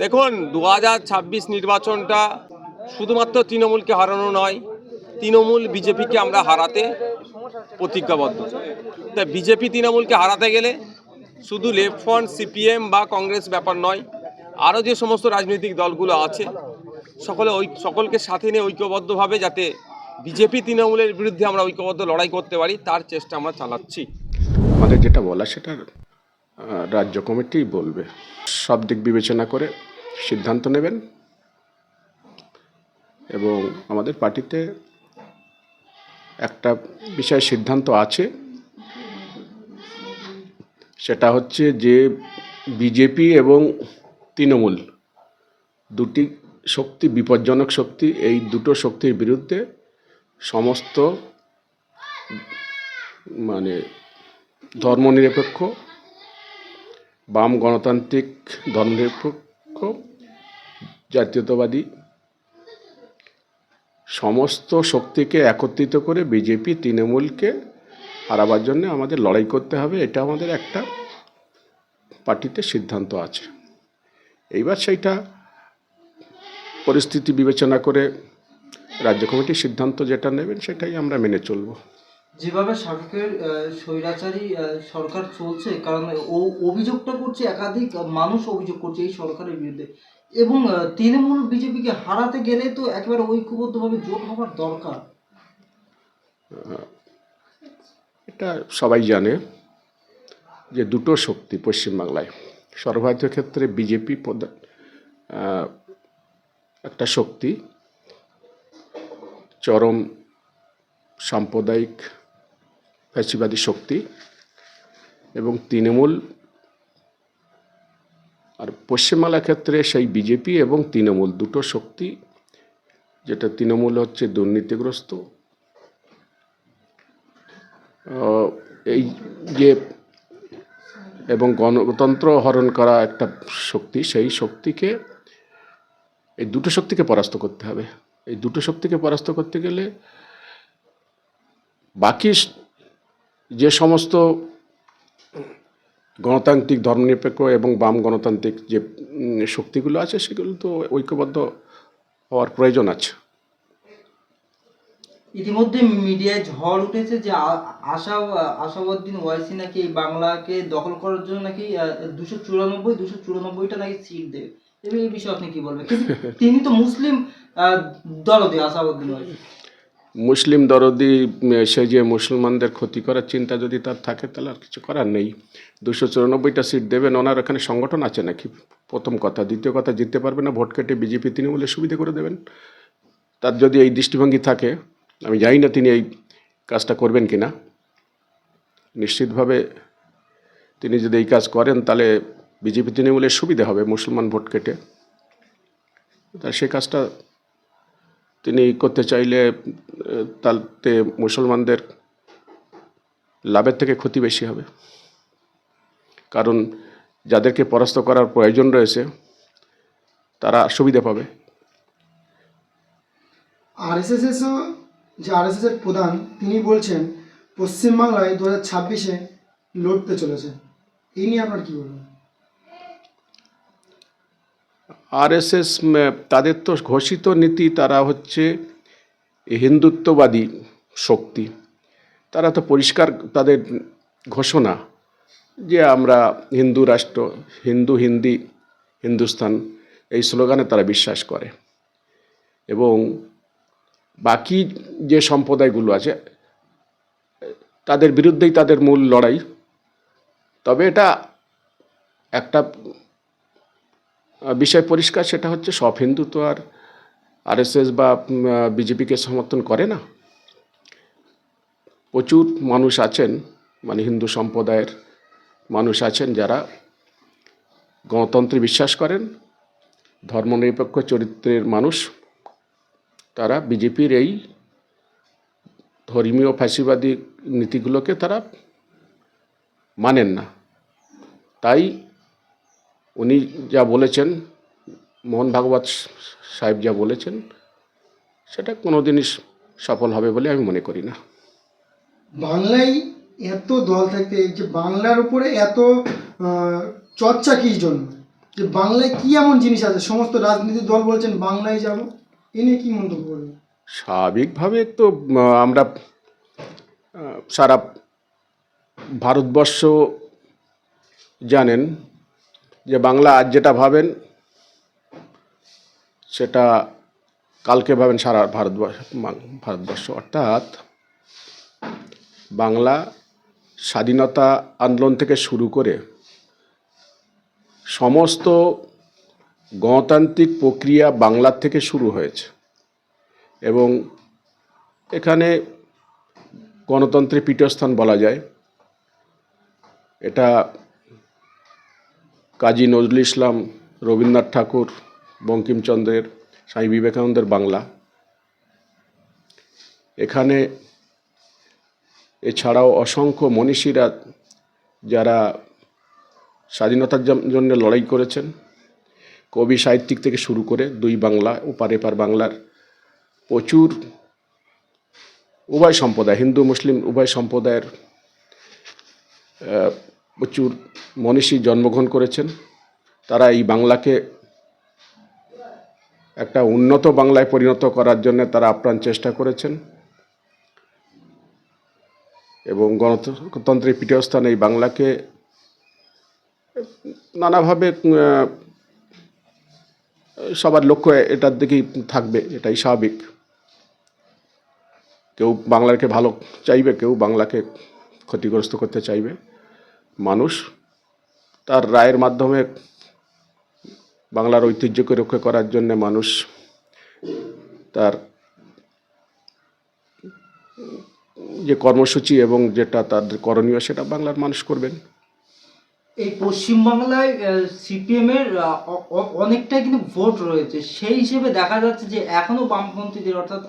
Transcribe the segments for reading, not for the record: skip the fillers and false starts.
দেখুন, 2026 নির্বাচনটা শুধুমাত্র তৃণমূলকে হারানো নয়, তৃণমূল বিজেপিকে আমরা হারাতে প্রতিজ্ঞাবদ্ধ। তাই বিজেপি তৃণমূলকে হারাতে গেলে শুধু লেফট ফ্রন্ট, সিপিএম বা কংগ্রেস ব্যাপার নয়, আরও যে সমস্ত রাজনৈতিক দলগুলো আছে সকলকে সাথে নিয়ে ঐক্যবদ্ধভাবে যাতে বিজেপি তৃণমূলের বিরুদ্ধে আমরা ঐক্যবদ্ধ লড়াই করতে পারি, তার চেষ্টা আমরা চালাচ্ছি। আমাদের যেটা বলা সেটা রাজ্য কমিটি বলবে, সব দিক বিবেচনা করে সিদ্ধান্ত নেবেন। এবং আমাদের পার্টিতে একটা বিষয় সিদ্ধান্ত আছে, সেটা হচ্ছে যে বিজেপি এবং তৃণমূল দুটি শক্তি বিপজ্জনক শক্তি। এই দুটো শক্তির বিরুদ্ধে সমস্ত ধর্মনিরপেক্ষ, বাম গণতান্ত্রিক, ধর্মনিরপেক্ষ, জাতীয়তাবাদী সমস্ত শক্তিকে একত্রিত করে বিজেপি তৃণমূলকে হারাবার জন্য আমাদের লড়াই করতে হবে। এটা আমাদের একটা পার্টিতে সিদ্ধান্ত আছে। এইবার সেইটা পরিস্থিতি বিবেচনা করে রাজ্য কমিটির সিদ্ধান্ত যেটা নেবেন সেটাই আমরা মেনে চলব। যেভাবে শাসকের স্বৈরাচারী সরকার চলছে, কারণ ও অভিযোগটা করছে, একাধিক মানুষ অভিযোগ করছে এই সরকারের বিরুদ্ধে, এবং তৃণমূল বিজেপিকে হারাতে গেলে তো একেবারে ঐক্যবদ্ধভাবে জোট হওয়ার দরকার। এটা সবাই জানে যে দুটো শক্তি পশ্চিমবাংলায়, সর্বভারতীয় ক্ষেত্রে বিজেপি একটা শক্তি, চরম সাম্প্রদায়িক ফ্যাসিবাদী শক্তি, এবং তৃণমূল। আর পশ্চিমবাংলার ক্ষেত্রে সেই বিজেপি এবং তৃণমূল দুটো শক্তি, যেটা তৃণমূল হচ্ছে দুর্নীতিগ্রস্ত, এই যে এবং গণতন্ত্র হরণ করা একটা শক্তি, সেই শক্তিকে, এই দুটো শক্তিকে পরাস্ত করতে হবে। এই দুটো শক্তিকে পরাস্ত করতে গেলে বাকি যে সমস্ত গণতান্ত্রিক, ধর্মনিরপেক্ষ এবং বাম গণতান্ত্রিক যে শক্তিগুলো আছে সেগুলো তো ঐক্যবদ্ধ হওয়ার প্রয়োজন আছে। ইতিমধ্যে মিডিয়ায় ঝড় উঠেছে যে আসাউদ্দিন ওয়াইসি নাকি এই বাংলাকে দখল করার জন্য নাকি 294টা নাকি সিট দেবে। এই বিষয়ে আপনি কি বলবেন? তিনি তো মুসলিম দরদি আসাউদ্দিন ওয়াইসি। মুসলিম দরদি, সে যে মুসলমানদের ক্ষতি করার চিন্তা যদি তার থাকে তাহলে আর কিছু করার নেই। 294টা সিট দেবেন, ওনার এখানে সংগঠন আছে নাকি? প্রথম কথা। দ্বিতীয় কথা, জিততে পারবে না, ভোট কেটে বিজেপি তৃণমূলের সুবিধা করে দেবেন। তার যদি এই দৃষ্টিভঙ্গি থাকে, আমি জানি না তিনি এই কাজটা করবেন কিনা। নিশ্চিতভাবে তিনি যদি এই কাজ করেন তাহলে বিজেপি তৃণমূলের সুবিধা হবে মুসলমান ভোট কেটে। তা সে কাজটা তিনি করতে চাইলে তাতে মুসলমানদের লাভের থেকে ক্ষতি বেশি হবে। কারণ যাদেরকে পরাস্ত করার প্রয়োজন রয়েছে তারা সুবিধা পাবে। আরএসএসের প্রধান তিনি বলছেন পশ্চিমবাংলায় 2026-এ লড়তে চলেছে। এই নিয়ে আপনার কি বলবেন? আরএসএস তাদের তো ঘোষিত নীতি, তারা হচ্ছে হিন্দুত্ববাদী শক্তি। তারা তো পরিষ্কার তাদের ঘোষণা যে আমরা হিন্দু রাষ্ট্র, হিন্দু, হিন্দি, হিন্দুস্তান, এই স্লোগানে তারা বিশ্বাস করে। এবং বাকি যে সম্প্রদায়গুলো আছে তাদের বিরুদ্ধেই তাদের মূল লড়াই। তবে এটা একটা বিষয় পরিষ্কার, সেটা হচ্ছে সব হিন্দু তো আর আরএসএস বা বিজেপিকে সমর্থন করে না। প্রচুর মানুষ আছেন, হিন্দু সম্প্রদায়ের মানুষ আছেন যারা গণতন্ত্রে বিশ্বাস করেন, ধর্মনিরপেক্ষ চরিত্রের মানুষ। তারা বিজেপির এই ধর্মীয় ফ্যাসিবাদী নীতিগুলোকে তারা মানেন না। তাই উনি যা বলেছেন, মোহন ভাগবত সাহেব যা বলেছেন, সেটা কোনোদিনই সফল হবে বলে আমি মনে করি না। বাংলায় এত দল থাকতে যে বাংলার উপরে এত চর্চা কি জন্য? যে বাংলায় কি এমন জিনিস আছে, সমস্ত রাজনীতিক দল বলছেন বাংলায় যাব, এ নিয়ে কি মন্তব্য করবেন? স্বাভাবিকভাবে তো আমরা সারা ভারতবর্ষ জানেন যে বাংলা আজ যেটা ভাবেন সেটা কালকে ভাবেন সারা ভারতবর্ষ। অর্থাৎ বাংলা স্বাধীনতা আন্দোলন থেকে শুরু করে সমস্ত গণতান্ত্রিক প্রক্রিয়া বাংলার থেকে শুরু হয়েছে এবং এখানে গণতন্ত্রের পীঠস্থান বলা যায়। এটা কাজী নজরুল ইসলাম, রবীন্দ্রনাথ ঠাকুর, বঙ্কিমচন্দ্রের, স্বামী বিবেকানন্দের বাংলা। এখানে এছাড়াও অসংখ্য মনীষীরা যারা স্বাধীনতার জন্য লড়াই করেছেন, কবি সাহিত্যিক থেকে শুরু করে দুই বাংলা ওপার এপার বাংলার প্রচুর উভয় সম্প্রদায়, হিন্দু মুসলিম উভয় সম্প্রদায়ের প্রচুর মনীষী জন্মগ্রহণ করেছেন। তারা এই বাংলাকে একটা উন্নত বাংলায় পরিণত করার জন্য তারা আপ্রাণ চেষ্টা করেছেন এবং গণতন্ত্রের পীঠস্থান এই বাংলাকে নানাভাবে সবার লক্ষ্য এটার দিকেই থাকবে, এটাই স্বাভাবিক। কেউ বাংলাকে ভালো চাইবে, কেউ বাংলাকে ক্ষতিগ্রস্ত করতে চাইবে। মানুষ তার রায়ের মাধ্যমে বাংলার ঐতিহ্যকে রক্ষা করার জন্য মানুষ তার যে কর্মসূচি এবং যেটা তাদের করণীয় সেটা বাংলার মানুষ করবেন। এই পশ্চিমবাংলায় সিপিএম এর অনেকটাই কিন্তু ভোট রয়েছে, সেই হিসেবে দেখা যাচ্ছে যে এখনো বামপন্থীদের অর্থাৎ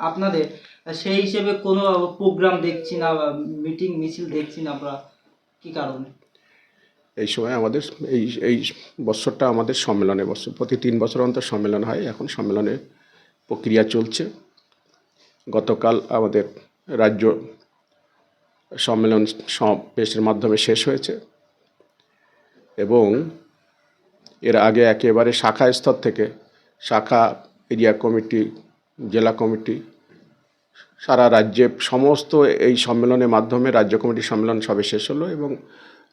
আপনাদের সেই হিসেবে কোনো প্রোগ্রাম দেখছি না, মিটিং মিছিল দেখছি না আমরা, কি কারণে? এই সময় আমাদের এই বছরটা আমাদের সম্মেলনের বছর, প্রতি 3 বছর অন্তর সম্মেলন হয়। এখন সম্মেলনের প্রক্রিয়া চলছে। গতকাল আমাদের রাজ্য সম্মেলন সমাবেশের মাধ্যমে শেষ হয়েছে এবং এর আগে একেবারে শাখা স্তর থেকে শাখা, এরিয়া কমিটি, জেলা কমিটি, সারা রাজ্যে সমস্ত এই সম্মেলনের মাধ্যমে রাজ্য কমিটির সম্মেলন সবে শেষ হলো এবং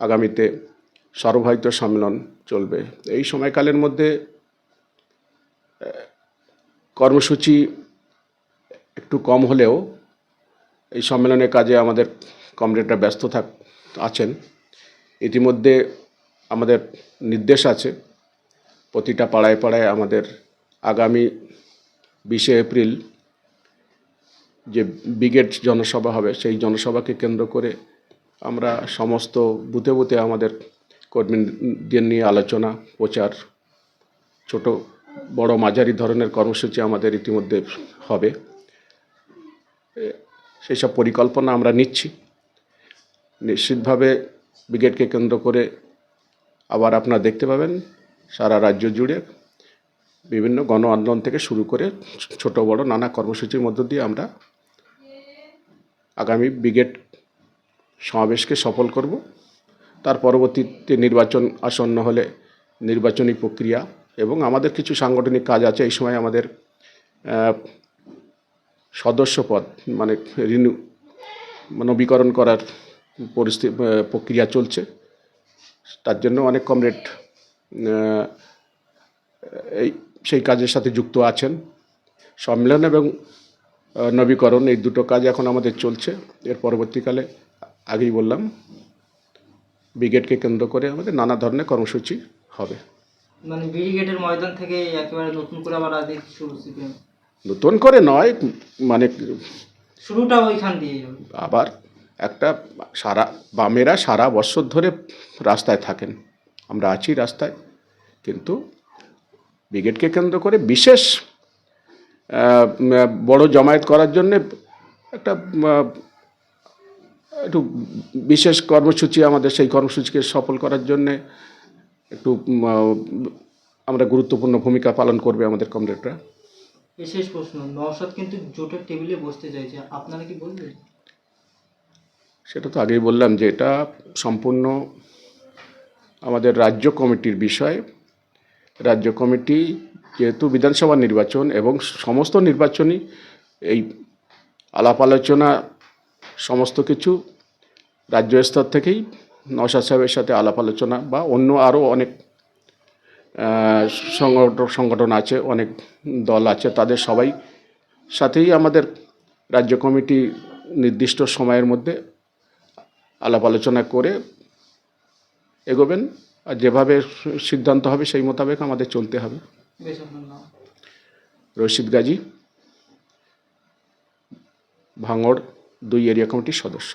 আগামীতে সর্বভারতীয় সম্মেলন চলবে। এই সময়কালের মধ্যে কর্মসূচি একটু কম হলেও এই সম্মেলনের কাজে আমাদের কমরেডরা ব্যস্ত আছেন। ইতিমধ্যে আমাদের নির্দেশ আছে প্রতিটা পাড়ায় পাড়ায় আমাদের আগামী 20শে এপ্রিল যে ব্রিগেড জনসভা হবে, সেই জনসভাকে কেন্দ্র করে আমরা সমস্ত বুথে বুথে আমাদের কর্মীদের নিয়ে আলোচনা, প্রচার, ছোট বড় মাঝারি ধরনের কর্মসূচি আমাদের ইতিমধ্যে হবে। সেই সব পরিকল্পনা আমরা নিচ্ছি। নিশ্চিতভাবে ব্রিগেডকে কেন্দ্র করে আবার আপনারা দেখতে পাবেন সারা রাজ্য জুড়ে বিভিন্ন গণ আন্দোলন থেকে শুরু করে ছোট বড় নানা কর্মসূচির মধ্য দিয়ে আমরা আগামী ব্রিগেড সমাবেশকে সফল করব। তার পরবর্তীতে নির্বাচন আসন্ন হলে নির্বাচনী প্রক্রিয়া এবং আমাদের কিছু সাংগঠনিক কাজ আছে। এই সময় আমাদের সদস্য পদ মানে নবীকরণ করার প্রক্রিয়া চলছে। তার জন্য অনেক কমরেড সেই কাজের সাথে যুক্ত আছেন। সম্মেলন এবং নবীকরণ এই দুটো কাজ এখন আমাদের চলছে। এর পরবর্তীকালে আগেই বললাম ব্রিগেডকে কেন্দ্র করে আমাদের নানা ধরনের কর্মসূচি হবে। মানে ব্রিগেডের ময়দান থেকে একেবারে নতুন করে আবার রাজনীতি শুরু, সিপিএম নতুন করে নয়, মানে শুরুটা ওইখান দিয়ে আবার একটা বামেরা সারা বছর ধরে রাস্তায় থাকেন, আমরা আছি রাস্তায়, কিন্তু ব্রিগেডকে কেন্দ্র করে বিশেষ বড় জমায়েত করার জন্যে একটু বিশেষ কর্মসূচি আমাদের, সেই কর্মসূচিকে সফল করার জন্যে একটু আমরা গুরুত্বপূর্ণ ভূমিকা পালন করবে আমাদের কমরেডরা। বিশেষ প্রশ্ন, নওশাদ কিন্তু জোটের টেবিলে বসতে চাইছে, আপনারা কি বলবেন? সেটা তো আগেই বললাম যে এটা সম্পূর্ণ আমাদের রাজ্য কমিটির বিষয় রাজ্য কমিটি যেহেতু বিধানসভা নির্বাচন এবং সমস্ত নির্বাচনই এই আলাপ আলোচনা সমস্ত কিছু রাজ্য স্তর থেকেই নওশাদ সাহেবের সাথে আলাপ আলোচনা বা অন্য আরও অনেক সংগঠন আছে, অনেক দল আছে, তাদের সবাই সাথেই আমাদের রাজ্য কমিটি নির্দিষ্ট সময়ের মধ্যে আলাপ আলোচনা করে এগোবেন। আর যেভাবে সিদ্ধান্ত হবে সেই মোতাবেক আমাদের চলতে হবে। বেশ, আপনার নাম? রশিদ গাজী, ভাঙড় 2 এরিয়া কমিটির সদস্য।